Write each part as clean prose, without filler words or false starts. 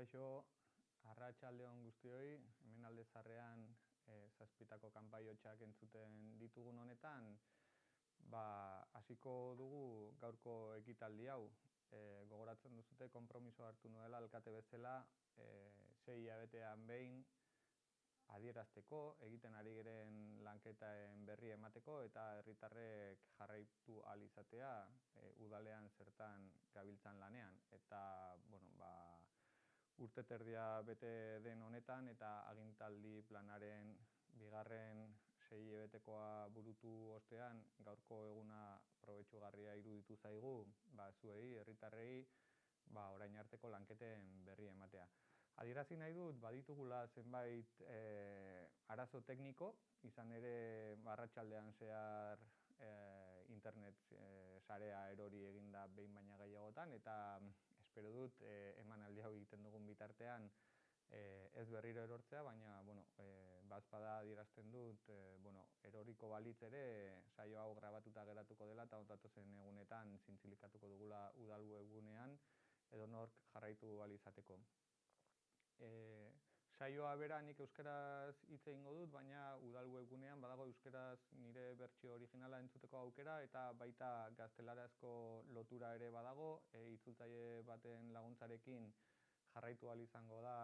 Kaixo, arratsalde on guztioi, hemen Alde Zaharrean zazpitako kanpaiotxak entzuten ditugun honetan, hasiko dugu gaurko ekitaldi hau. Gogoratzen duzute konpromiso hartu nuela alkate bezala, 6 hilabetean behin adierazteko, egiten ari garen lanketaen berri emateko eta herritarrek jarraitu ahal izatea udalean zertan gabiltzan lanean. Eta, urte terdia bete den honetan eta agintaldi planaren bigarren 6 hilabetekoa burutu ostean gaurko eguna probetxugarria iruditu zaigu, zuei, herritarrei, orain arteko lanketen berri ematea. Adierazi nahi dut, baditugula zenbait arazo tekniko, izan ere arratsaldean zehar internet sarea erori eginda behin baina gehiagotan, eta espero dut emanaldi hau egiten dugun bitartean ez berriro erortzea, baina bazpada adierazten dut eroriko balitz ere saio hau grabatuta geratuko dela eta datozen egunetan zintzilikatuko dugula udal webgunean edonork jarraitu ahal izateko. Saioa bera nik euskaraz hitz egingo dut, baina udal webgunean badago euskaraz nire bertsio originala entzuteko aukera eta baita gaztelarazko lotura ere badago, itzultzaile baten laguntzarekin jarraitu ahal izango da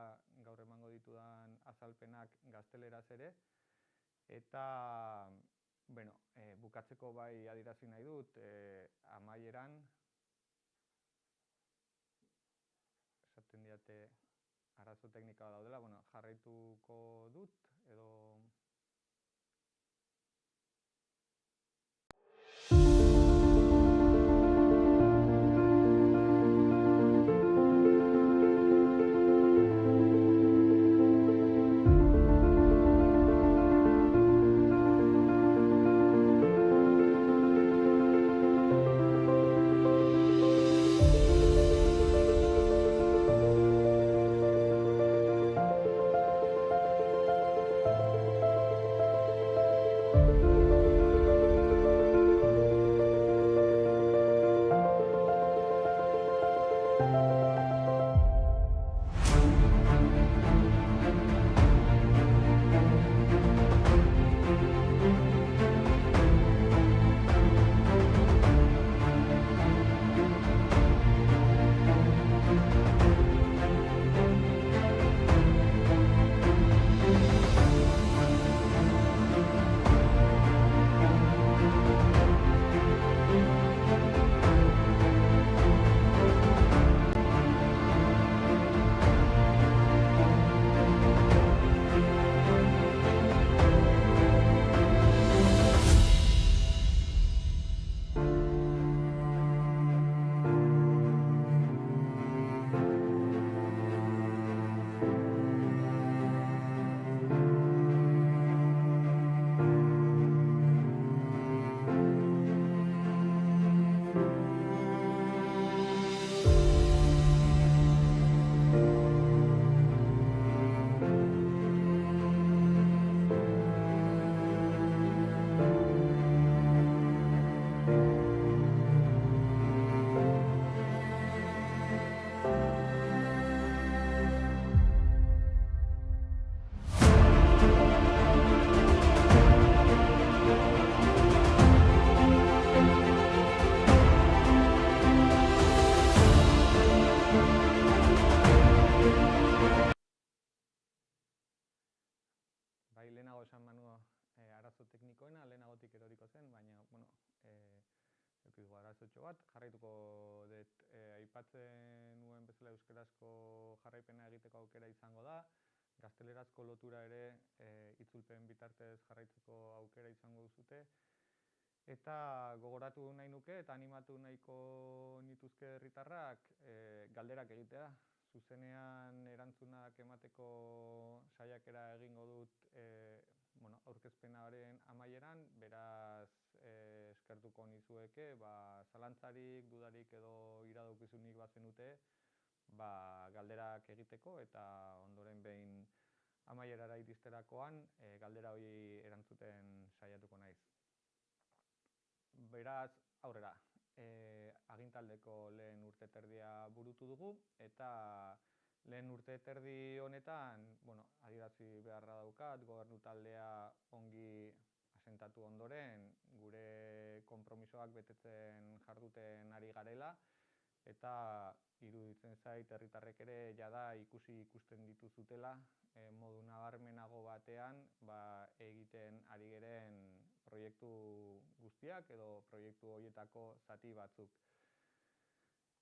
gaur emango ditudan azalpenak gazteleraz ere. Eta, bukatzeko bai adierazi nahi dut, amaieran, esaten diate arazo teknika daudela, jarraituko dut edo... Lehenago esan manua arazo teknikoena, lehenagotik eroriko zen, baina, arazotxo bat, jarraituko dut aipatzen nuen bezala euskarazko jarraipena egiteko aukera izango da, gaztelerazko lotura ere itzulpen bitartez jarraitzeko aukera izango duzute, eta gogoratu nahi nuke eta animatu nahiko nituzke herritarrak galderak egitea. Zuzenean erantzunak emateko saiakera egingo dut aurkezpenaren amaieran, beraz eskertuko nizueke, zalantzarik, dudarik edo iradokizunik bazenute, galderak egiteko eta ondoren behin amaierara iristerakoan galdera hori erantzuten saiatuko naiz. Beraz, aurrera. Agintaldeko lehen urte terdia burutu dugu eta Lehen urte terdi honetan, adierazi beharra daukat, gobernu taldea ongi asentatu ondoren, gure konpromisoak betetzen jarduten ari garela, eta iruditzen zait herritarrek ere jada ikusten dituzutela modu nabarmenago batean egiten ari garen proiektu guztiak edo proiektu horietako zati batzuk.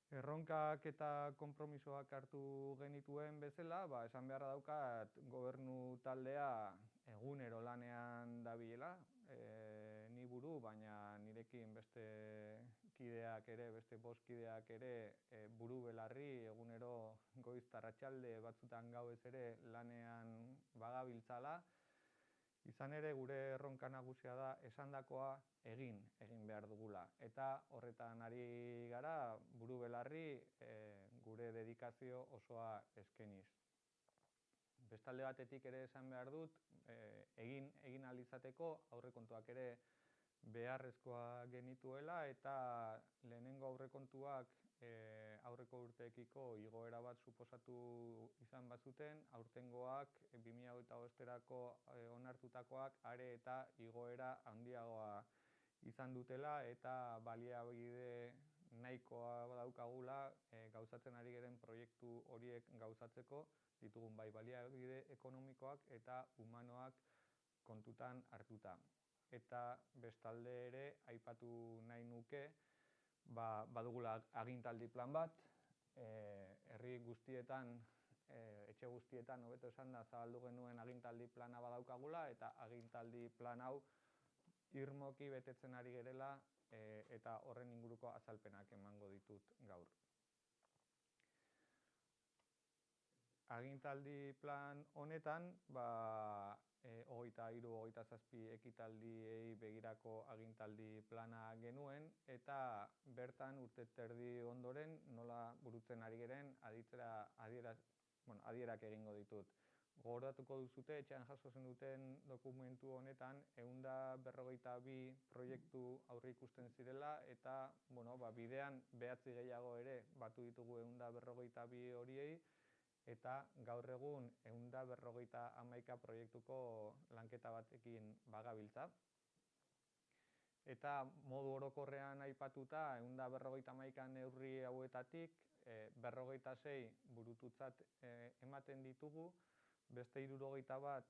Erronkak eta konpromisoak hartu genituen bezala, esan beharra daukat gobernu taldea egunero lanean dabilela, ni buru, baina nirekin beste kideak ere, beste 5 kideak ere buru belarri egunero goiz arratsalde batzutan gauez ere lanean bagabiltzala. Izan ere gure erronka nagusia da esandakoa egin behar dugula. Eta horretan ari gara buru belarri gure dedikazio osoa eskeniz. Bestalde batetik ere esan behar dut, egin ahal izateko aurrekontuak ere beharrezkoa genituela eta lehenengo aurrekontuak aurreko urteekiko igoera bat suposatu izan bazuten, aurtengoak 2025erako onartutakoak are eta igoera handiagoa izan dutela eta baliabide nahikoa daukagula gauzatzen ari garen proiektu horiek gauzatzeko ditugun bai baliabide ekonomikoak eta humanoak kontutan hartuta. Eta bestalde ere aipatu nahi nuke badugula agintaldi plan bat, herri guztietan, etxe guztietan hobeto esanda zabaldu genuen agintaldi plana badaukagula eta agintaldi plan hau irmoki betetzen ari gerela eta horren inguruko azalpenak emango ditut gaur. Agintaldi plan honetan 23-27 ekitaldiei begirako agintaldi plana genuen eta bertan urte terdi ondoren nola burutzen ari garen adierak egingo ditut. Gogoratuko duzute, etxean jaso zenuten dokumentu honetan 152 proiektu aurreikusten zirela eta bidean 9 gehiago ere batu ditugu 152 horiei eta gaur egun 151 proiektuko lanketa batekin bagabiltza. Eta modu orokorrean aipatuta 151 neurri hauetatik 56 burututzat ematen ditugu, beste 61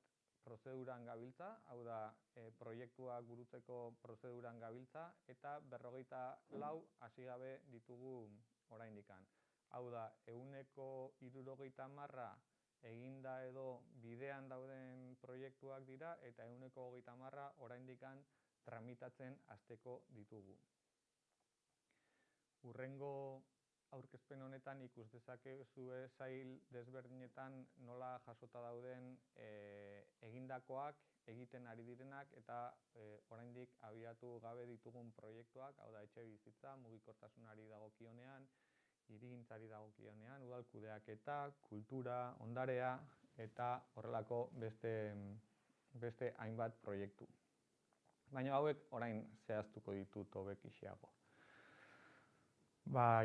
prozeduran gabiltza, hau da proiektuak burutzeko prozeduran gabiltza eta 54 hasi gabe ditugu oraindikan. Hau da, 170 eginda edo bidean dauden proiektuak dira eta 130 oraindikan tramitatzen hasteko ditugu. Hurrengo aurkezpen honetan ikus dezakezue sail desberdinetan nola jasota dauden egindakoak, egiten ari direnak eta oraindik abiatu gabe ditugun proiektuak, hau da etxebizitza, mugikortasunari dagokionean, hirigintzari dagokionean, udal kudeaketa, kultura, ondarea eta horrelako beste hainbat proiektu. Baina hauek orain zehaztuko ditut hobekixiago.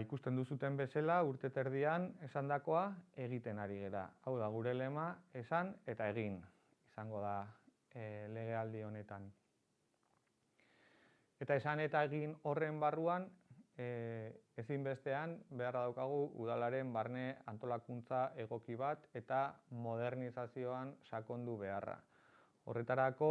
Ikusten duzuten bezala urte terdian esandakoa egiten ari gera. Hau da gure lema, esan eta egin izango da legealdi honetan. Eta esan eta egin horren barruan ezinbestean beharra daukagu udalaren barne antolakuntza egoki bat eta modernizazioan sakondu beharra. Horretarako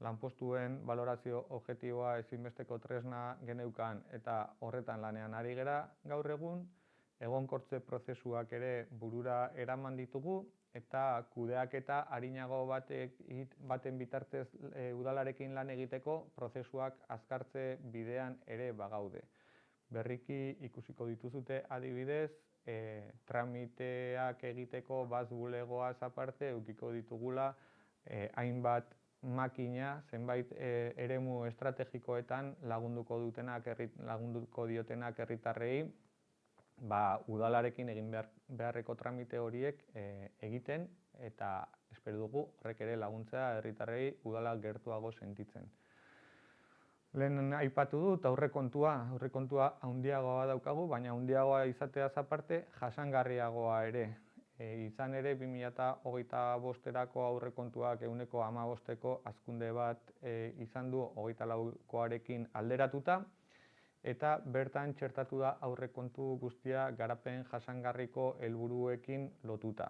lanpostuen balorazio objektiboa ezinbesteko tresna geneukan eta horretan lanean ari gera gaur egun, egonkortze prozesuak ere burura eraman ditugu eta kudeaketa arinago baten bitartez udalarekin lan egiteko prozesuak azkartze bidean ere bagaude. Berriki ikusiko dituzute adibidez, tramiteak egiteko bulegoaz aparte edukiko ditugula hainbat makina, zenbait eremu estrategikoetan lagunduko diotenak herritarrei udalarekin egin beharreko tramite horiek egiten eta espero dugu horrek ere laguntzea herritarrei udala gertuago sentitzen. Lehen aipatu dut aurrekontua handiagoa daukagu, baina handiagoa izateaz aparte jasangarriagoa ere. izan ere 2025erako aurrekontuak 15%ko hazkunde bat izan du 24koarekin alderatuta, eta bertan txertatu da aurrekontu guztia garapen jasangarriko helburuekin lotuta.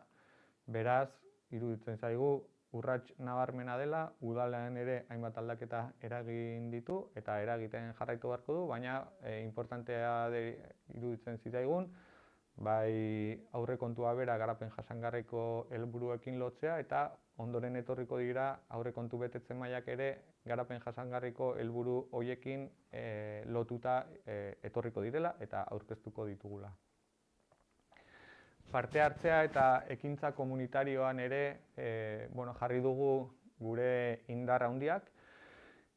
Beraz, iruditzen zaigu urrats nabarmena dela, udalean ere hainbat aldaketa eragin ditu eta eragiten jarraitu beharko du, baina importantea iruditzen zitzaigun, bai aurrekontua bera garapen jasangarriko helburuekin lotzea, eta ondoren etorriko dira aurrekontu betetze mailak ere garapen jasangarriko helburu horiekin lotuta etorriko direla eta aurkeztuko ditugula. Parte hartzea eta ekintza komunitarioan ere jarri dugu gure indar handiak,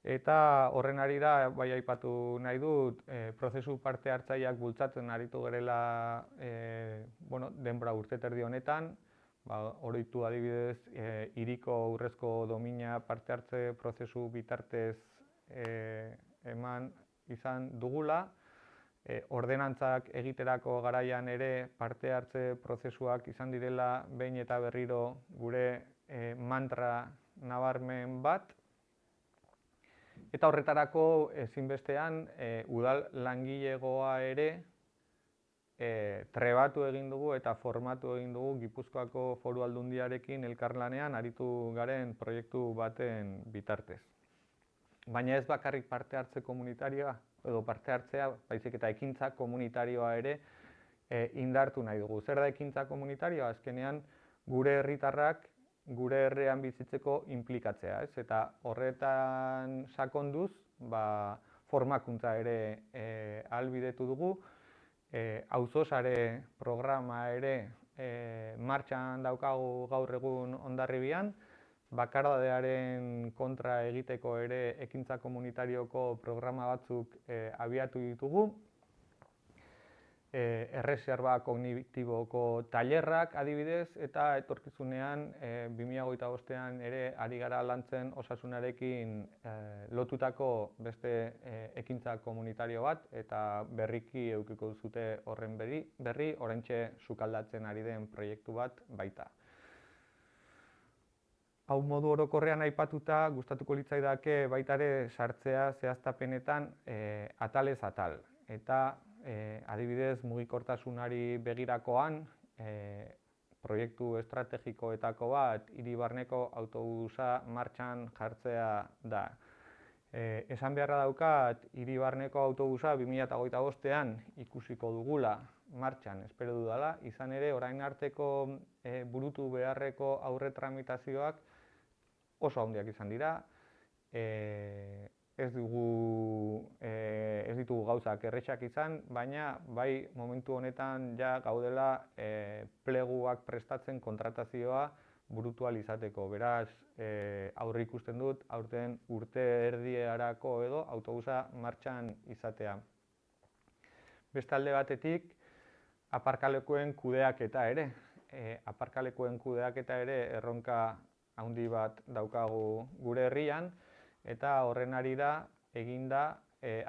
eta horren harira bai aipatu nahi dut prozesu parte hartzaileak bultzatzen aritu gerela denbora urteterdi honetan, oroitu adibidez hiriko urrezko domina parte hartze prozesu bitartez eman izan dugula. Ordenantzak egiterako garaian ere parte hartze prozesuak izan direla behin eta berriro gure mantra nabarmen bat. Eta horretarako ezinbestean udal langilegoa ere trebatu egin dugu eta formatu egin dugu Gipuzkoako Foru Aldundiarekin elkarlanean aritu garen proiektu baten bitartez. Baina ez bakarrik parte hartze komunitarioa edo parte hartzea, baizik eta ekintza komunitarioa ere indartu nahi dugu. Zer da ekintza komunitarioa? Azkenean gure herritarrak gure herrian bizitzeko inplikatzea, ez? Eta horretan sakonduz, formakuntza ere ahalbidetu dugu. Auzosare programa ere martxan daukagu gaur egun Hondarribian, bakardadearen kontra egiteko ere ekintza komunitarioko programa batzuk abiatu ditugu. Erreserba kognitiboko tailerrak adibidez, eta etorkizunean 2025ean ere ari gara lantzen osasunarekin lotutako beste ekintza komunitario bat, eta berriki edukiko duzue horren berri, oraintxe sukaldatzen ari den proiektu bat baita. Hau modu orokorrean aipatuta, gustatuko litzaidake baita ere sartzea zehaztapenetan atalez atal. Eta adibidez mugikortasunari begirakoan proiektu estrategikoetako bat hiri barneko autobusa martxan jartzea da. Esan beharra daukat, hiri barneko autobusa 2025ean ikusiko dugula martxan, espero dudala, izan ere orain arteko burutu beharreko aurre tramitazioak oso handiak izan dira, ez ditugu gauzak erretxak izan, baina bai momentu honetan ja gaudela pleguak prestatzen kontratazioa burutu ahal izateko. Beraz, aurre ikusten dut, aurten urte erdierarako edo autobusa martxan izatea. Beste alde batetik, aparkalekuen kudeaketa ere. Aparkalekuen kudeaketa ere erronka handi bat daukagu gure herrian, eta horren harira eginda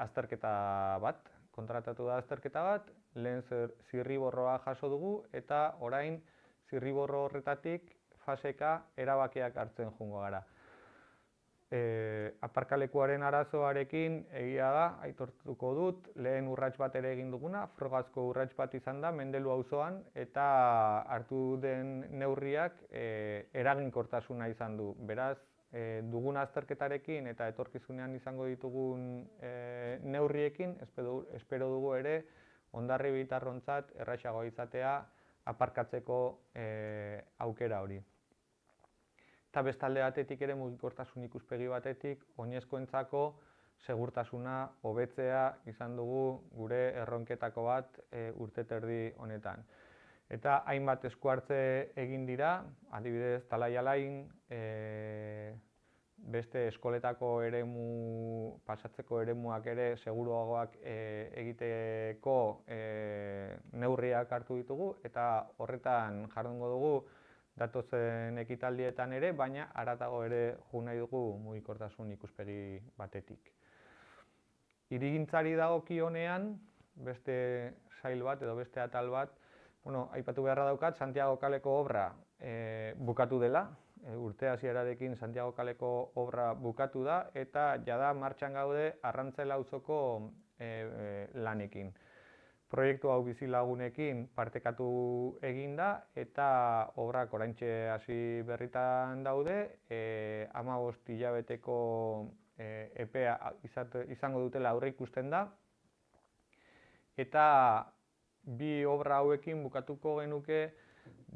azterketa bat, kontratatu da azterketa bat, lehen zirriborroa jaso dugu, eta orain zirriborro horretatik faseka erabakiak hartzen joango gara. Aparkalekuaren arazoarekin egia da, aitortuko dut, lehen urrats bat ere egin duguna, frogazko urrats bat izan da, Mendelu auzoan, eta hartu den neurriak eraginkortasuna izan du. Beraz, dugun azterketarekin eta etorkizunean izango ditugun neurriekin, espero dugu ere Hondarribitarrontzat errazagoa izatea aparkatzeko aukera hori. Eta beste alde batetik ere mugikortasun ikuspegi batetik, oinezkoentzako segurtasuna hobetzea izan dugu gure erronketako bat urteterdi honetan. Eta hainbat esku hartze egin dira, adibidez Talai-Alain, beste eskoletako pasatzeko eremuak ere seguruagoak egiteko neurriak hartu ditugu, eta horretan jardungo dugu datozen ekitaldietan ere, baina haratago ere jo nahi dugu mugikortasun ikuspegi batetik. Hirigintzari dagokionean, beste sail bat edo beste atal bat, Aipatu beharra daukat, Santiago kaleko obra bukatu dela, urte hasierarekin Santiago kaleko obra bukatu da, eta jada martxan gaude Arrantzela auzoko lanekin. Proiektu hau bizilagunekin partekatu egin da, eta obrak oraintxe hasi berritan daude, 15 hilabeteko epea izango dutela aurreikusten da, eta bi obra hauekin bukatuko genuke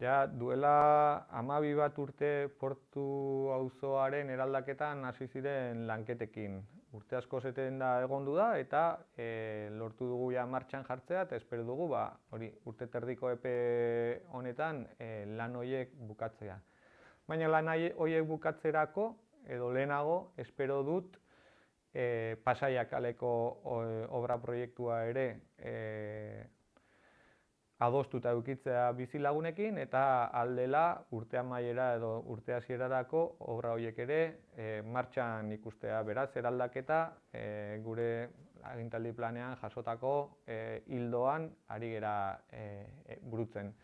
ja duela 12 bat urte Portu auzoaren eraldaketan hasi ziren lanketekin. Urte asko zeten da egondu da, eta lortu dugu ja martxan jartzea, eta espero dugu urte terdiko epe honetan lan horiek bukatzea. Baina lan horiek bukatzerako, edo lehenago, espero dut Pasaiak kaleko obra proiektua ere adostuta edukitzea bizilagunekin, eta aldela urte amaiera edo urte hasierarako obra horiek ere martxan ikustea. Beraz, eraldaketa gure agintaldi planean jasotako ildoan ari gera burutzen.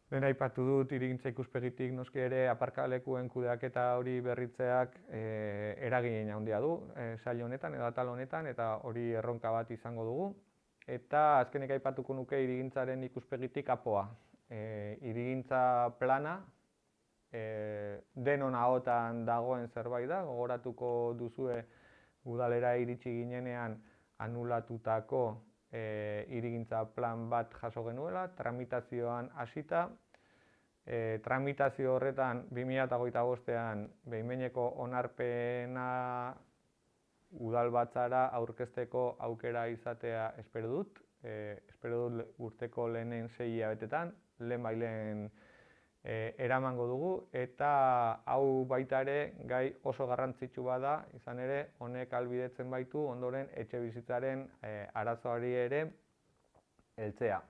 Lehen aipatu dut hirigintza ikuspegitik noski ere aparkalekuen kudeaketa hori berritzeak eragin handia du sail honetan edo atal honetan, eta hori erronka bat izango dugu. Eta azkenik aipatuko nuke hirigintzaren ikuspegitik APOa. Hirigintza plana denon ahotan dagoen zerbait da, gogoratuko duzue udalera iritsi ginenean anulatutako hirigintza plan bat jaso genuela, tramitazioan hasita. Tramitazio horretan 2025ean behin-behineko onarpena udalbatzara aurkezteko aukera izatea espero dut. Espero dut urteko lehenen 6 hilabetetan, lehenbailen eramango dugu, eta hau baita ere gai oso garrantzitsu bada, izan ere honek ahalbidetzen baitu ondoren etxebizitzaren arazoari ere heltzea.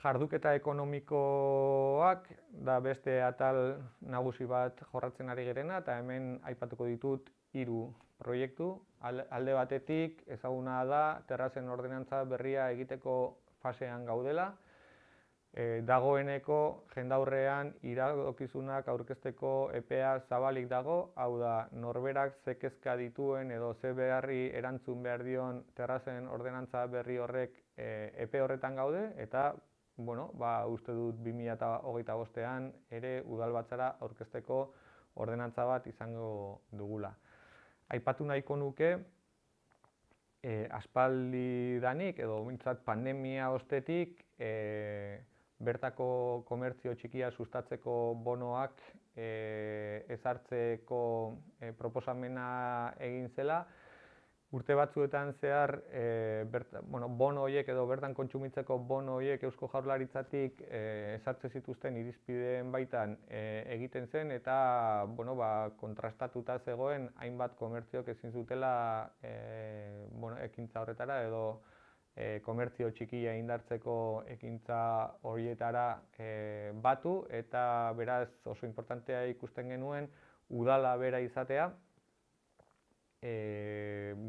Jarduketa ekonomikoak da beste atal nagusi bat jorratzen ari garena, eta hemen aipatuko ditut 3 proiektu. Alde batetik ezaguna da terrazen ordenantza berria egiteko fasean gaudela. Dagoeneko jendaurrean iradokizunak aurkezteko epea zabalik dago, hau da norberak ze kezka dituen edo ze beharri erantzun behar dion terrazen ordenantza berri horrek epe horretan gaude, eta uste dut 2025ean ere udalbatzara aurkezteko ordenantza bat izango dugula. Aipatu nahiko nuke, aspaldidanik edo behintzat pandemia ostetik bertako komertzio txikia sustatzeko bonoak ezartzeko proposamena egin zela. Urte batzuetan zehar bono horiek edo bertan kontsumitzeko bono horiek Eusko Jaurlaritzatik ezartzen zituzten irizpideen baitan egiten zen, eta kontrastatuta zegoen hainbat komertziok ezin zutela ekintza horretara edo komertzio txikia indartzeko ekintza horietara batu, eta beraz oso importantea ikusten genuen udala bera izatea,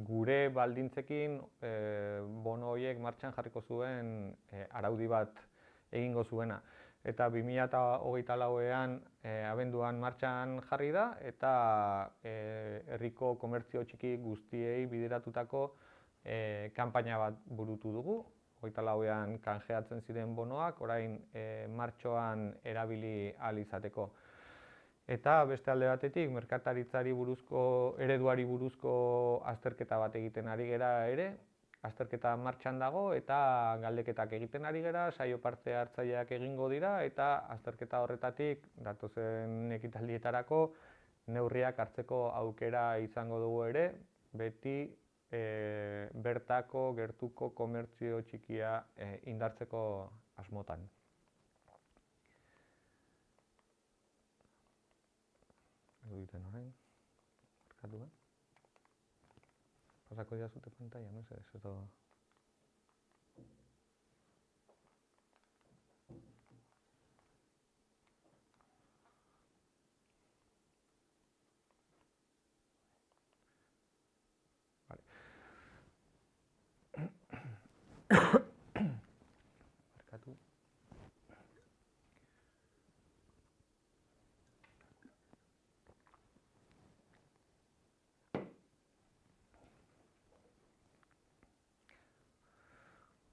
gure baldintzekin bono horiek martxan jarriko zuen araudi bat egingo zuena. Eta 2024ean abenduan martxan jarri da, eta herriko komertzio txiki guztiei bideratutako kanpaina bat burutu dugu. 24ean kanjeatzen ziren bonoak, orain martxoan erabili ahal izateko. Eta beste alde batetik, merkataritzari buruzko, ereduari buruzko azterketa bat egiten ari gera ere. Azterketa martxan dago eta galdeketak egiten ari gera, saio parte hartzaileak egingo dira, eta azterketa horretatik datozen ekitaldietarako neurriak hartzeko aukera izango dugu ere, beti bertako gertuko komertzio txikia indartzeko asmotan. Egiten orain, markatu da. Pasako dira zute pantalla, mesedez, edo...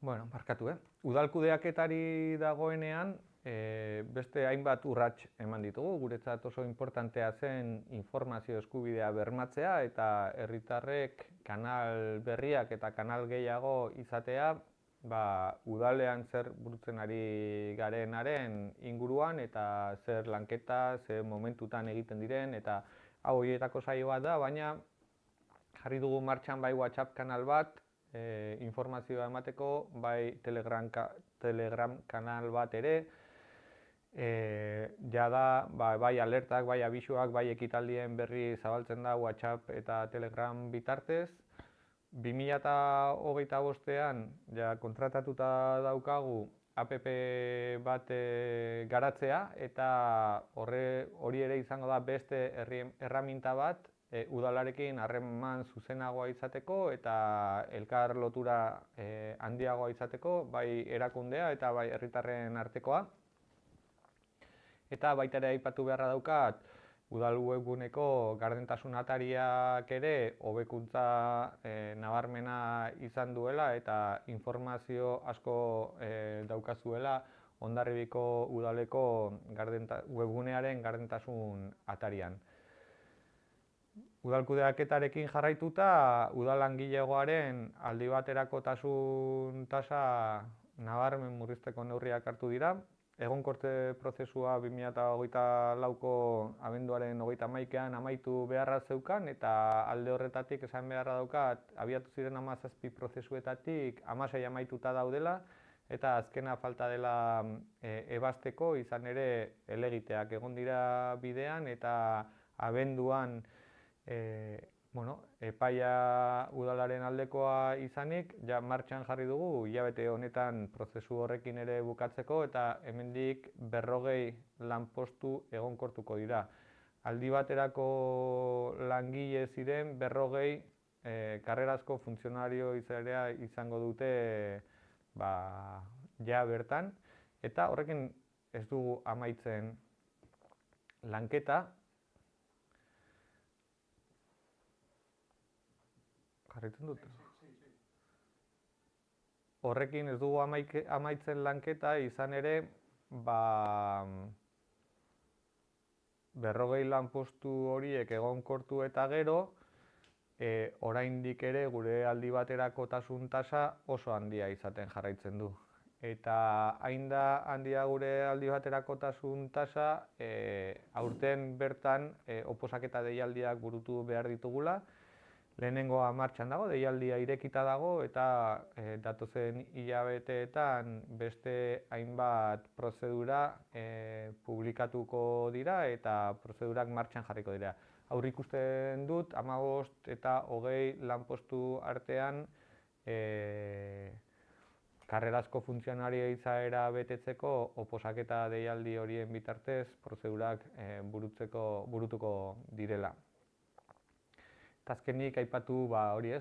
Bueno, barkatu, Udal kudeaketari dagoenean, beste hainbat urrats eman ditugu, guretzat oso importantea zen informazio eskubidea bermatzea eta herritarrek kanal berriak eta kanal gehiago izatea, udalean zer burutzen ari garenaren inguruan eta zer lanketa, zer momentutan egiten diren, eta hau horietako saio bat da, baina jarri dugu martxan bai WhatsApp kanal bat, informazioa emateko, bai Telegram kanal bat ere, jada bai alertak, bai abisuak, bai ekitaldien berri zabaltzen da WhatsApp eta Telegram bitartez. 2025ean ja kontratatuta daukagu app bat garatzea, eta hori ere izango da beste erreminta bat udalarekin harreman zuzenagoa izateko eta elkar lotura handiagoa izateko, bai erakundea eta bai herritarren artekoa. Eta baita ere aipatu beharra daukat, udal webguneko gardentasun atariak ere hobekuntza nabarmena izan duela eta informazio asko daukazuela Hondarribiko udaleko webgunearen gardentasun atarian. Udal kudeaketarekin jarraituta, udal langilegoaren aldi baterakotasun tasa nabarmen murrizteko neurriak hartu dira. Egonkortze prozesua 2024ko abenduaren 31ean amaitu beharra zeukan, eta alde horretatik esan beharra daukat, abiatu ziren 17 prozesuetatik 16 amaituta daudela, eta azkena falta dela ebazteko, izan ere helegiteak egon dira bidean, eta abenduan epaia udalaren aldekoa izanik, ja martxan jarri dugu hilabete honetan prozesu horrekin ere bukatzeko, eta hemendik 40 lanpostu egonkortuko dira. Aldi baterako langile ziren 40 karrerazko funtzionario izango dute ja bertan, eta horrekin ez dugu amaitzen lanketa. Jarraitzen dut? Horrekin ez dugu amaitzen lanketa, izan ere, 40 lanpostu horiek egonkortu eta gero, oraindik ere gure aldi baterakotasun tasa oso handia izaten jarraitzen du. Eta hain da handia gure aldi baterakotasun tasa, aurten bertan oposaketa deialdiak burutu behar ditugula. Lehenengoa martxan dago, deialdia irekita dago, eta datozen hilabeteetan beste hainbat prozedura publikatuko dira eta prozedurak martxan jarriko dira. Aurreikusten dut, 15 eta 20 lanpostu artean karrerazko funtzionario izaera betetzeko oposaketa deialdi horien bitartez prozedurak burutuko direla. Azkenik aipatu hori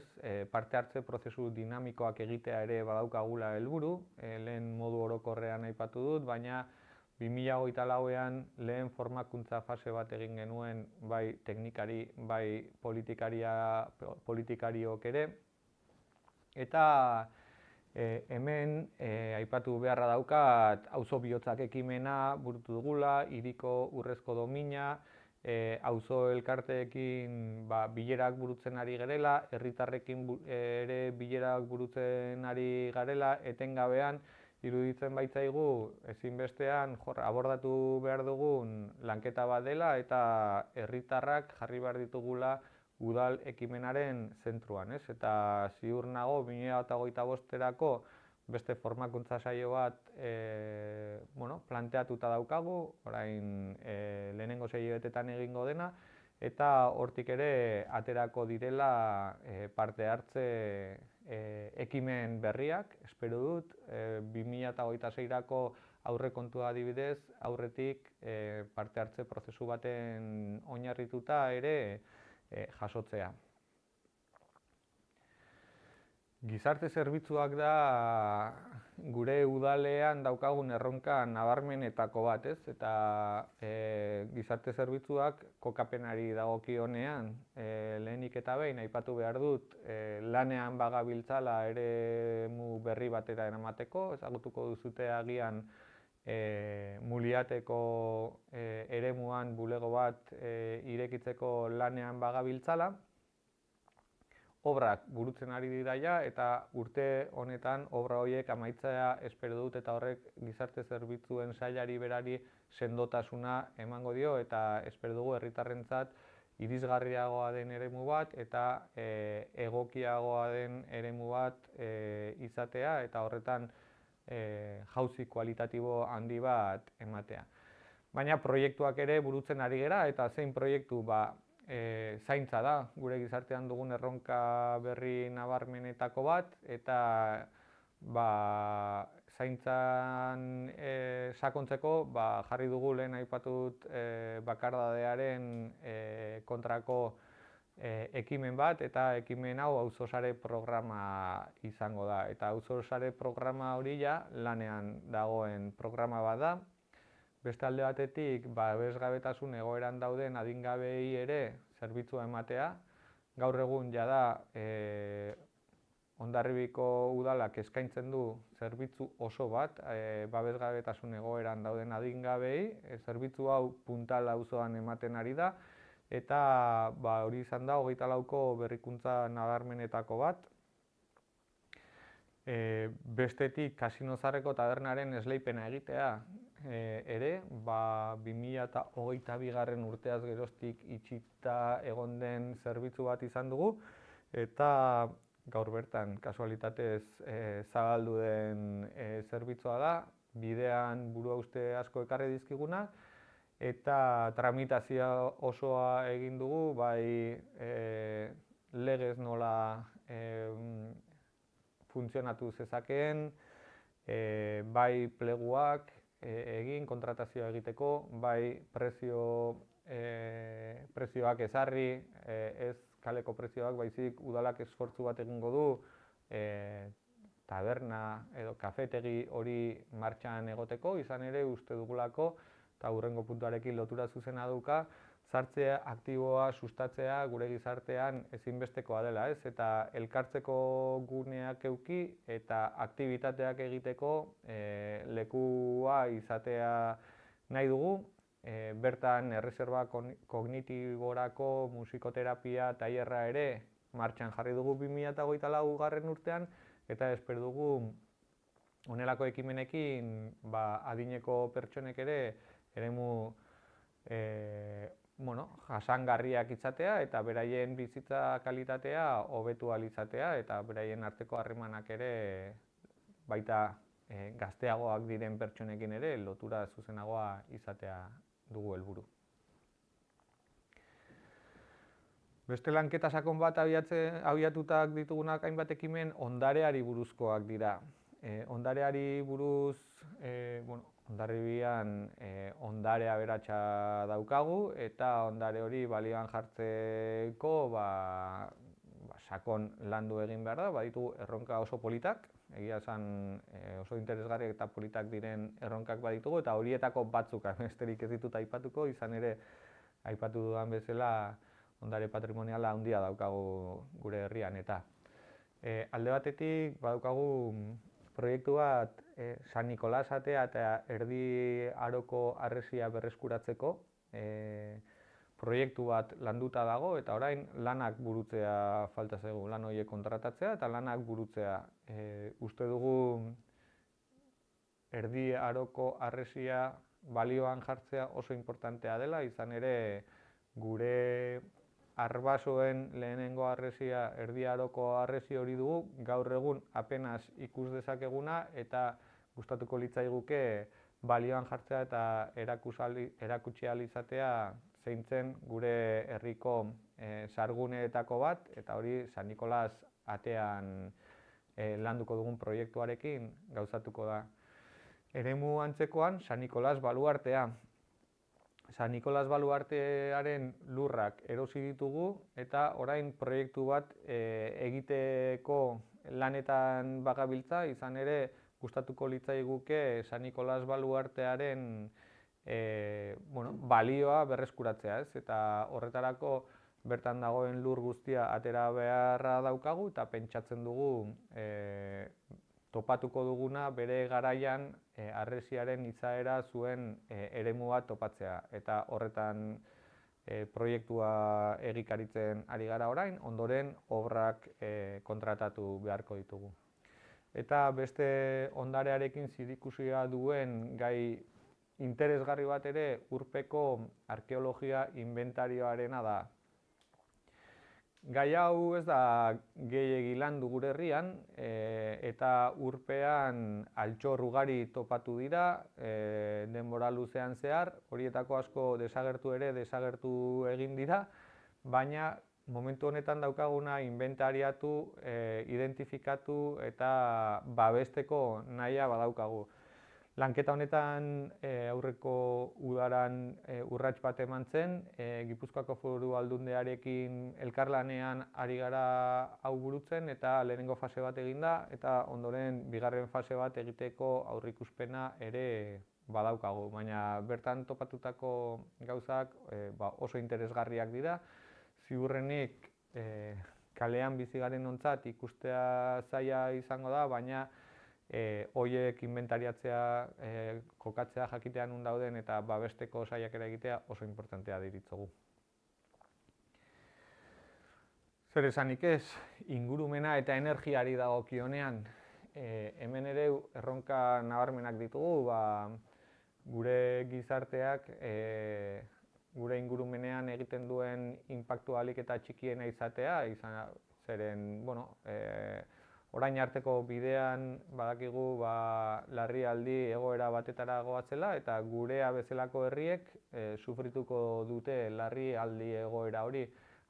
parte hartze prozesu dinamikoak egitea ere badaukagula helburu, lehen modu orokorrean aipatu dut, baina 2024ean lehen formakuntza fase bat egin genuen bai teknikari, bai politikariok ere, eta hemen aipatu beharra daukat auzo bihotzak ekimena burutu dugula, hiriko urrezko domina, auzo elkarteekin bilerak burutzen ari garela, herritarrekin ere bilerak burutzen ari garela, etengabean iruditzen baitzaigu ezinbestean abordatu behar dugun lanketa bat dela eta herritarrak jarri behar ditugula udal ekimenaren zentruan, eta ziur nago 2025erako beste formakuntza saio bat planteatuta daukagu, orain lehenengo 6 hilabetetan egingo dena, eta hortik ere aterako direla parte hartze ekimen berriak, espero dut, 2026erako aurrekontua adibidez, aurretik parte hartze prozesu baten oinarrituta ere jasotzea. Gizarte zerbitzuak da gure udalean daukagun erronka nabarmenetako bat, ez? Eta gizarte zerbitzuak kokapenari dagokionean, lehenik eta behin aipatu behar dut, lanean bagabiltzala eremu berri batera eramateko, ezagutuko duzute agian Muliateko eremuan bulego bat irekitzeko lanean bagabiltzala. Obrak burutzen ari dira ja, eta urte honetan obra horiek amaitzea espero dut, eta horrek gizarte zerbitzuen sailari berari sendotasuna emango dio, eta espero dugu herritarrentzat irisgarriagoa den eremu bat eta egokiagoa den eremu bat izatea, eta horretan jauzi kualitatibo handi bat ematea. Baina proiektuak ere burutzen ari gera, eta zein proiektu? Zaintza da gure gizartean dugun erronka berri nabarmenetako bat, eta zaintzan sakontzeko jarri dugu lehen aipatut bakardadearen kontrako ekimen bat, eta ekimen hau Auzosare programa izango da. Eta Auzosare programa hori lanean dagoen programa bat da. Beste alde batetik, babesgabetasun egoeran dauden adingabei ere zerbitzua ematea. Gaur egun jada Hondarribiko udalak eskaintzen du zerbitzu oso bat babesgabetasun egoeran dauden adingabei. Zerbitzu hau Puntal auzoan ematen ari da, eta hori izan da 24ko berrikuntza nabarmenetako bat. Bestetik, Kasino Zaharreko tabernaren esleipena egitea ere, 2022 urteaz geroztik itxita egon den zerbitzu bat izan dugu, eta gaur bertan kasualitatez zabaldu den zerbitzua da, bidean buruhauste asko ekarri dizkiguna, eta tramitazio osoa egin dugu, bai legez nola funtzionatu zezakeen, bai pleguak egin kontratazioa egiteko, bai prezioak ezarri, ez kaleko prezioak, baizik udalak esfortzu bat egingo du taberna edo kafetegi hori martxan egoteko, izan ere uste dugulako, eta hurrengo puntuarekin lotura zuzena duka, sartzea aktiboa sustatzea gure gizartean ezinbestekoa dela, ez? Eta elkartzeko guneak eduki eta aktibitateak egiteko lekua izatea nahi dugu. Bertan erreserba kognitiborako musikoterapia tailerra ere martxan jarri dugu 2024 urtean, eta espero dugu honelako ekimenekin adineko pertsonek ere eremu jasangarriak izatea eta beraien bizitza kalitatea hobetu ahal izatea, eta beraien arteko harremanak ere baita gazteagoak diren pertsonekin ere lotura zuzenagoa izatea dugu helburu. Beste lanketa sakon bat abiatutak ditugunak hainbat ekimen ondareari buruzkoak dira. Ondareari buruz, Hondarribian ondare aberatsa daukagu, eta ondare hori balioan jartzeko sakon landu egin behar da. Baditu erronka oso politak, egia esan oso interesgarriak eta politak diren erronkak baditugu, eta horietako batzuk besterik ez ditut aipatuko, izan ere aipatu dudan bezala ondare patrimoniala handia daukagu gure herrian. Eta alde batetik badaukagu proiektu bat San Nikolas atea eta Erdi Aroko harresia berreskuratzeko proiektu bat landuta dago, eta orain lanak burutzea falta zaigu, lan horiek kontratatzea eta lanak burutzea. Uste dugu Erdi Aroko harresia balioan jartzea oso importantea dela, izan ere gure Arbasoen lehenengo harresia Erdi Aroko harresi hori dugu, gaur egun apenas ikus dezakeguna, eta gustatuko litzaiguke balioan jartzea eta erakutsi ahal izatea zein zen gure herriko sarguneetako bat, eta hori San Nikolas atean landuko dugun proiektuarekin gauzatuko da. Eremu antzekoan San Nikolas baluartea. San Nikolas baluartearen lurrak erosi ditugu, eta orain proiektu bat egiteko lanetan bagabiltza, izan ere gustatuko litzaiguke San Nikolas baluartearen balioa berreskuratzea, ez? Eta horretarako bertan dagoen lur guztia atera beharra daukagu eta pentsatzen dugu topatuko duguna bere garaian harresiaren izaera zuen eremu bat topatzea. Eta horretan proiektua egikaritzen ari gara orain, ondoren obrak kontratatu beharko ditugu. Eta beste ondarearekin zerikusia duen gai interesgarri bat ere Urpeko arkeologia inbentarioarena da. Gai hau ez da gehiegi landu gure herrian, eta Urpean altxor ugari topatu dira denbora luzean zehar, horietako asko desagertu egin dira, baina momentu honetan daukaguna inventariatu, identifikatu eta babesteko nahia badaukagu. Lanketa honetan aurreko udaran urrats bat eman zen, Gipuzkoako Foru Aldundiarekin elkarlanean ari gara hau burutzen eta lehenengo fase bat egin da, eta ondoren bigarren fase bat egiteko aurrikuspena ere badaukagu. Baina bertan topatutako gauzak oso interesgarriak dira, ziurrenik kalean bizi garenontzat ikustea zaila izango da, baina horiek inventariatzea, kokatzea, jakitea non dauden eta babesteko saiakera egitea oso importantea deritzogu. Zer esanik ez, ingurumena eta energiari dagokionean, hemen ere erronka nabarmenak ditugu, gure gizarteak gure ingurumenean egiten duen inpaktu ahalik eta txikiena izatea, zeren, orain arteko bidean badakigu larrialdi egoera batetara goatzela eta gurea bezalako herriek sufrituko dute larrialdi egoera hori.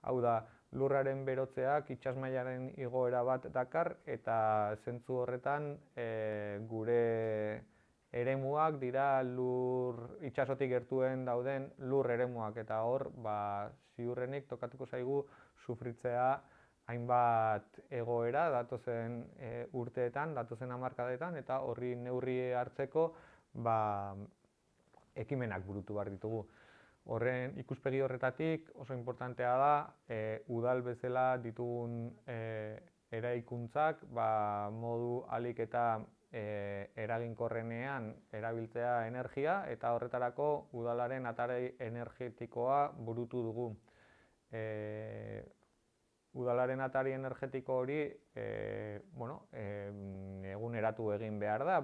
Hau da, lurraren berotzeak itsasmailaren igoera bat dakar eta zentzu horretan gure eremuak dira itsasotik gertuen dauden lur eremuak eta hor ziurrenik tokatuko zaigu sufritzea hainbat egoera datozen urteetan, datozen hamarkadetan, eta horri neurri hartzeko ekimenak burutu behar ditugu. Horren ikuspegi horretatik oso importantea da udal bezala ditugun eraikuntzak modu ahalik eta eraginkorrenean erabiltzea energia, eta horretarako udalaren atari energetikoa burutu dugu. Udalaren atari energetiko hori eguneratu egin behar da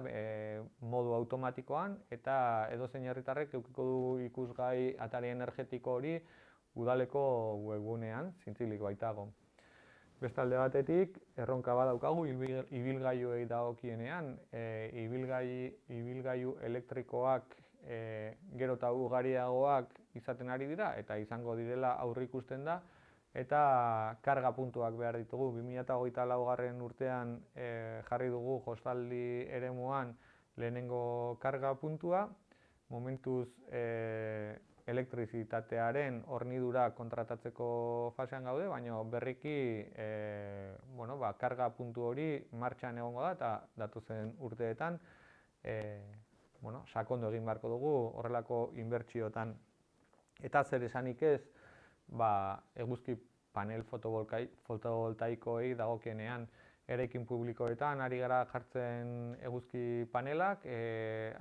modu automatikoan, eta edozein herritarrek edukiko du ikusgai atari energetiko hori udaleko webgunean, zintzilik baitago. Beste alde batetik, erronka badaukagu ibilgailuei dagokienean, ibilgailu elektrikoak gero eta ugariagoak izaten ari dira eta izango direla aurreikusten da, eta karga puntuak behar ditugu. 2024. Urtean jarri dugu Jostaldi eremuan lehenengo karga puntua, momentuz elektrizitatearen hornidura kontratatzeko fasean gaude, baina berriki karga puntu hori martxan egongo da eta datozen urteetan sakondu egin beharko dugu horrelako inbertsiotan. Eta zer esanik ez, eguzki panel fotovoltaikoei dagokienean eraikin publikoetan ari gara jartzen eguzki panelak,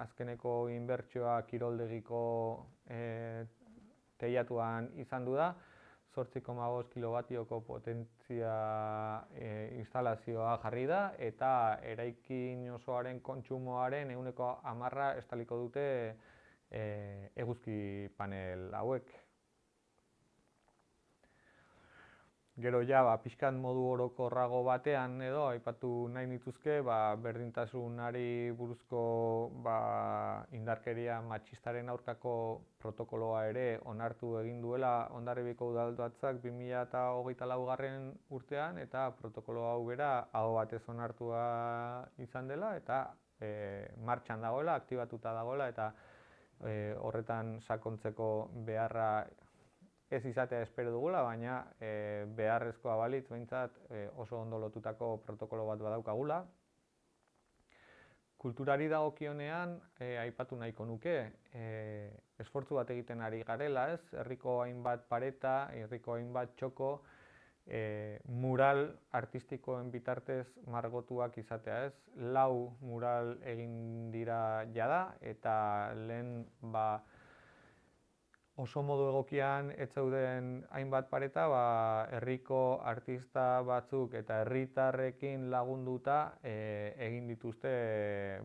azkeneko inbertsioa kiroldegiko teilatuan izan du da, 8,5 kilobatioko potentzia instalazioa jarri da, eta eraikin osoaren kontsumoaren 10% estaliko dute eguzki panel hauek. Gero pixkat modu orokorrago batean edo aipatu nahi nituzke berdintasunari buruzko indarkeria matxistaren aurkako protokoloa ere onartu egin duela Hondarribiako Udalbatzak 2024. Urtean, eta protokolo hau bera aho batez onartua izan dela eta martxan dagoela, aktibatuta dagoela, eta horretan sakontzeko beharra ez izatea espero dugula, baina beharrezkoa balitz behintzat oso ondo lotutako protokolo bat badaukagula. Kulturari dagokionean, aipatu nahiko nuke, esfortzu bat egiten ari garela, ez? Herriko hainbat pareta, herriko hainbat txoko, mural artistikoen bitartez margotuak izatea, ez? 4 mural egin dira jada, eta lehen oso modu egokian ez zeuden hainbat pareta, herriko artista batzuk eta herritarrekin lagunduta egin dituzte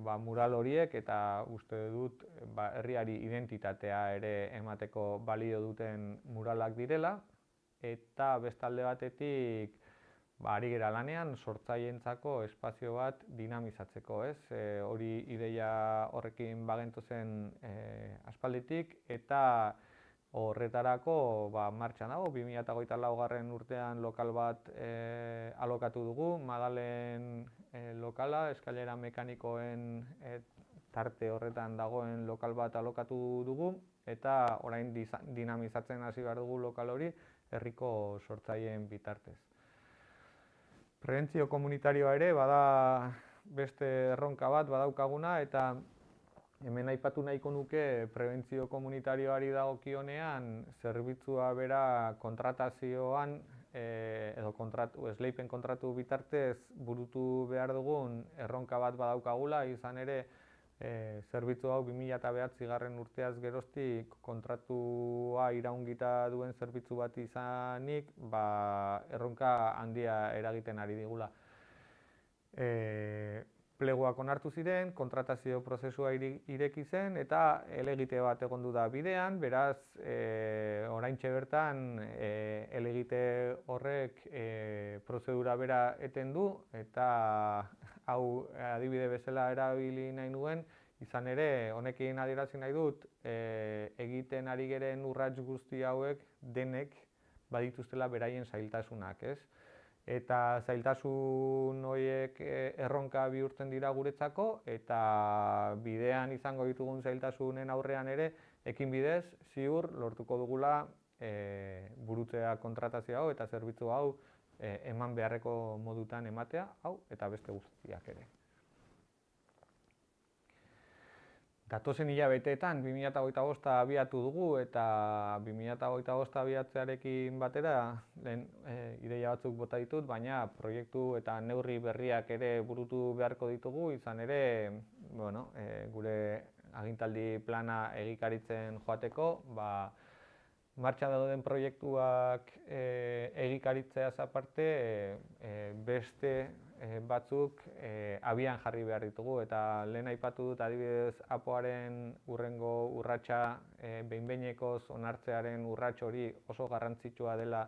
mural horiek, eta uste dut herriari identitatea ere emateko balio duten muralak direla. Eta bestalde batetik ari gara lanean sortzaileentzako espazio bat dinamizatzeko, ez? Hori ideia horrekin bagentozen aspalditik, eta horretarako martxan dago. 2024 urtean lokal bat alokatu dugu, Madalen lokala, eskailera mekanikoen tarte horretan dagoen lokal bat alokatu dugu, eta orain dinamizatzen hasi behar dugu lokal hori herriko sortzaileen bitartez. Prebentzio komunitarioa ere bada beste erronka bat badaukaguna, eta hemen aipatu nahiko nuke prebentzio komunitarioari dagokionean zerbitzua bera kontratazioan edo esleipen kontratu bitartez burutu behar dugun erronka bat badaukagula, izan ere zerbitzu hau 2009 urteaz geroztik kontratua iraungita duen zerbitzu bat izanik, erronka handia eragiten ari digula. Pleguak onartu ziren, kontratazio prozesua ireki zen, eta helegite bat egondu da bidean, beraz, oraintxe bertan helegite horrek prozedura bera eten du, eta hau adibide bezala erabili nahi nuen, izan ere, honekin adierazi nahi dut, egiten ari geren urrats guzti hauek denek badituztela beraien zailtasunak, ez? Eta zailtasun horiek erronka bihurtzen dira guretzako, eta bidean izango ditugun zailtasunen aurrean ere, ekin bidez, ziur lortuko dugula burutzea kontratazio hau eta zerbitzu hau eman beharreko modutan ematea, hau eta beste guztiak ere. Datozen hilabeteetan 2025 abiatu dugu, eta 2025 abiatzearekin batera lehen ideia batzuk bota ditut, baina proiektu eta neurri berriak ere burutu beharko ditugu, izan ere gure agintaldi plana egikaritzen joateko, martxan dauden proiektuak egikaritzeaz aparte beste batzuk abian jarri behar ditugu, eta lehen aipatu dut adibidez APOaren hurrengo urratsa behin-behinekoz onartzearen urrats hori oso garrantzitsua dela,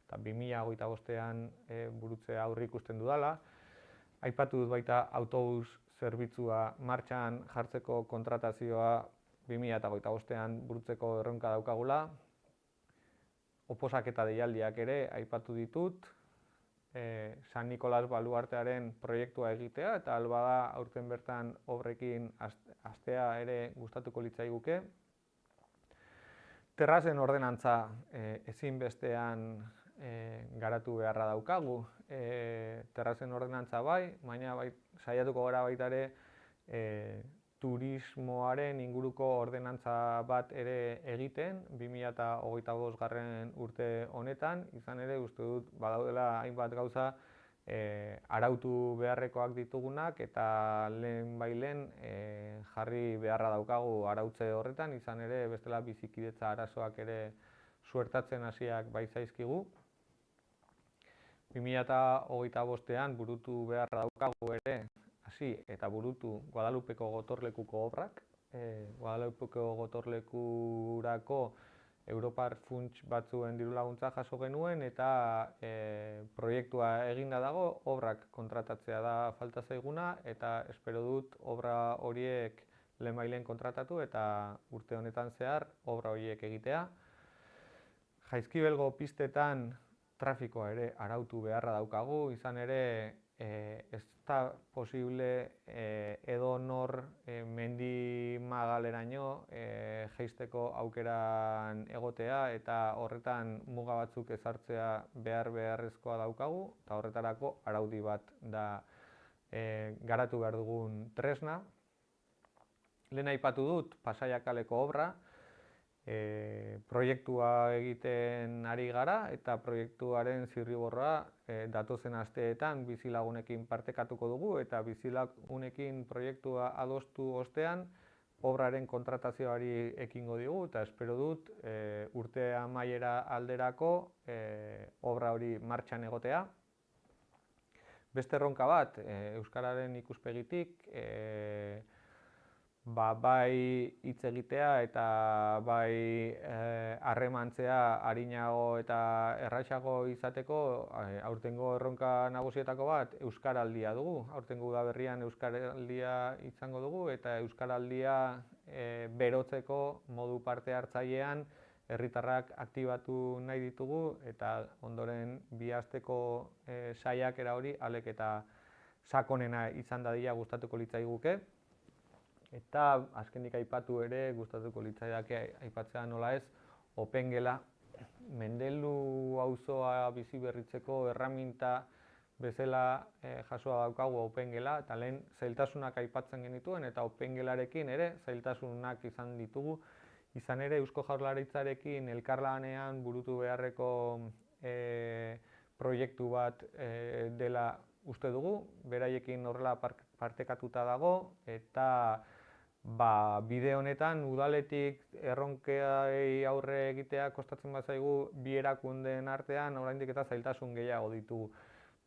eta 2025ean burutzea aurreikusten dudala. Aipatu dut baita autobus zerbitzua martxan jartzeko kontratazioa 2025ean burutzeko erronka daukagula. Oposaketa deialdiak ere aipatu ditut, San Nikolas baluartearen proiektua egitea, eta albada aurten bertan obrekin hastea ere gustatuko litzaiguke. Terrazen ordenantza ezinbestean garatu beharra daukagu. Terrazen ordenantza bai, baina saiatuko gara baita ere turismoaren inguruko ordenantza bat ere egiten 2025 urte honetan, izan ere uste dut badaudela hainbat gauza arautu beharrekoak ditugunak, eta lehen jarri beharra daukagu arautze horretan, izan ere bestela bizikidetza arazoak ere suertatzen hasiak baitzaizkigu. 2025ean burutu beharra daukagu ere eta burutu Guadalupeko gotorlekuko obrak. Guadalupeko gotorlekurako Europar funts batzuen dirulaguntza jaso genuen, eta proiektua eginda dago, obrak kontratatzea da falta zaiguna, eta espero dut obra horiek lehenbailen kontratatu eta urte honetan zehar obra horiek egitea. Jaizkibelgo pistetan trafikoa ere arautu beharra daukagu, izan ere ez da posible edonor mendi magaleraino babesteko aukeran egotea eta horretan muga batzuk ezartzea beharrezkoa daukagu, eta horretarako araudi bat da garatu behar dugun tresna. Lehen aipatu dut Pasaia kaleko obra, proiektua egiten ari gara eta proiektuaren zirriborroa datozen asteetan bizilagunekin partekatuko dugu, eta bizilagunekin proiektua adostu ostean obraren kontratazioari ekingo digu, eta espero dut urte amaiera alderako obra hori martxan egotea. Beste erronka bat, euskararen ikuspegitik, bai hitz egitea eta bai harremantzea arinago eta errazago izateko, aurtengo erronka nagusietako bat euskaraldia dugu. Aurtengo udaberrian euskaraldia izango dugu, eta euskaraldia berotzeko modu parte hartzailean herritarrak aktibatu nahi ditugu, eta ondoren bi asteko saiakera hori ahalik eta sakonena izan dadila gustatuko litzaiguke. Eta azkenik aipatu ere gustatuko litzaidake aipatzea nola ez Opengela, Mendelu auzoa bizi berritzeko erreminta bezala jasoa daukagu Opengela, eta lehen zailtasunak aipatzen genituen, eta Opengelarekin ere zailtasunak izan ditugu. Izan ere, Eusko Jaurlaritzarekin elkarlanean burutu beharreko proiektu bat dela uste dugu, beraiekin horrela partekatuta dago, eta bide honetan udaletik erronkei aurre egitea kostatzen bazaigu bi erakundeen artean oraindik eta zailtasun gehiago ditugu.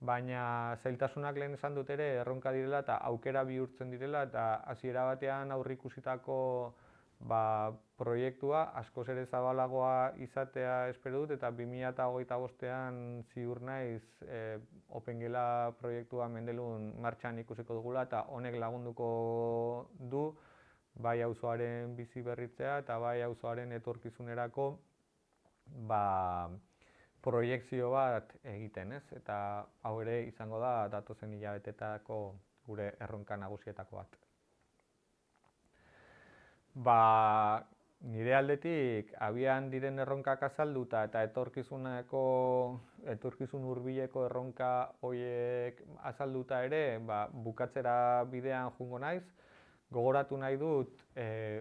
Baina zailtasunak lehen esan dut ere erronka direla eta aukera bihurtzen direla, eta hasiera batean aurreikusitako proiektua askoz ere zabalagoa izatea espero dut, eta 2025ean ziur naiz Opengela proiektua Mendelun martxan ikusiko dugula, eta honek lagunduko du bai auzoaren bizi berritzea eta bai auzoaren etorkizunerako proiekzio bat egiten, ez? Eta hau ere izango da datozen hilabetetako gure erronka nagusietako bat. Nire aldetik abian diren erronkak azalduta eta etorkizun hurbileko erronka horiek azalduta ere, bukatzera bidean joango naiz. Gogoratu nahi dut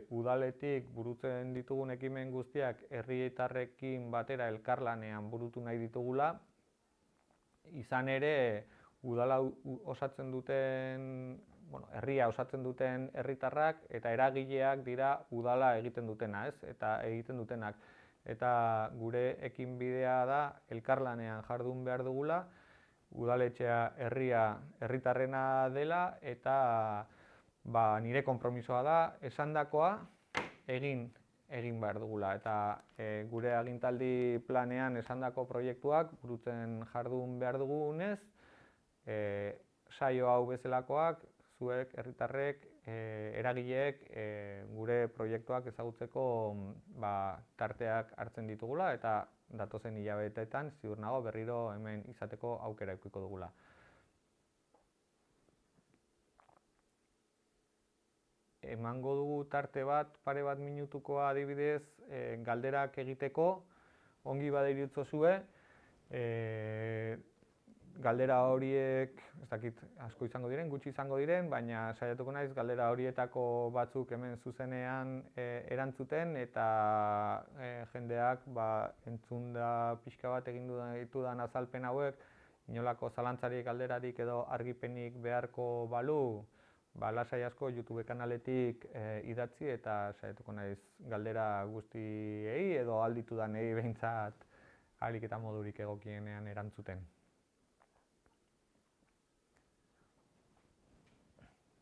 udaletik burutzen ditugun ekimen guztiak herritarrekin batera elkarlanean burutu nahi ditugula. Izan ere, udala osatzen duten, herria osatzen duten herritarrak eta eragileak dira udala egiten dutena, ez? Eta egiten dutenak. Eta gure ekinbidea da elkarlanean jardun behar dugula, udaletxea herritarrena dela, eta nire konpromisoa da esandakoa egin behar dugula, eta gure agintaldi planean esandako proiektuak burutzen jardun behar dugunez, saio hau bezalakoak, zuek, herritarrek, eragileek gure proiektuak ezagutzeko tarteak hartzen ditugula, eta datozen hilabeteetan ziur nago berriro hemen izateko aukera edukiko dugula. Emango dugu tarte bat, pare bat minutukoa adibidez, galderak egiteko, ongi baderitzozue, galdera horiek, ez dakit asko izango diren, gutxi izango diren, baina saiatuko naiz galdera horietako batzuk hemen zuzenean erantzuten, eta jendeak entzunda pixka bat egin ditudan azalpen hauek, inolako zalantzarik, galderarik edo argipenik beharko balu, lasai asko YouTube kanaletik idatzi, eta saiatuko naiz galdera guztiei edo alditudanei behintzat ahalik eta modurik egokienean erantzuten.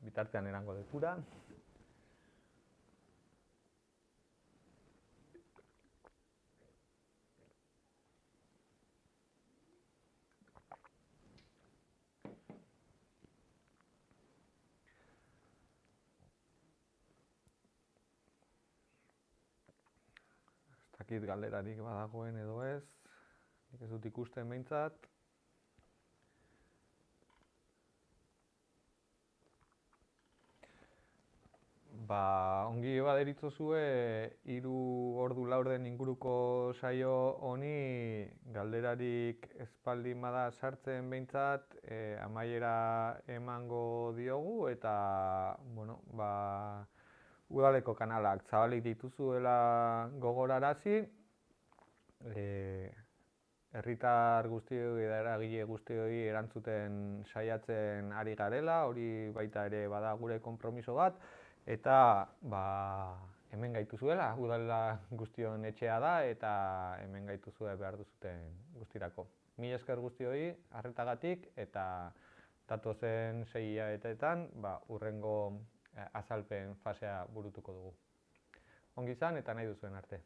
Bitartean erango dut ura. Ez dakit galderarik badagoen edo ez, nik ez dut ikusten behintzat. Ongi baderitzozue 3 ordu laurden inguruko saio honi galderarik espaldin bada sartzen behintzat amaiera emango diogu eta udaleko kanalak zabalik dituzuela gogorarazi, herritar guztioi eta eragile guztioi erantzuten saiatzen ari garela, hori baita ere bada gure konpromiso bat, eta hemen gaituzuela, udala guztion etxea da eta hemen gaituzue behar duzuten guztirako. Mila esker guztioi arretagatik eta datozen 6 hilabeteetan hurrengo azalpen fasea burutuko dugu. Ongi izan eta nahi duzuen arte.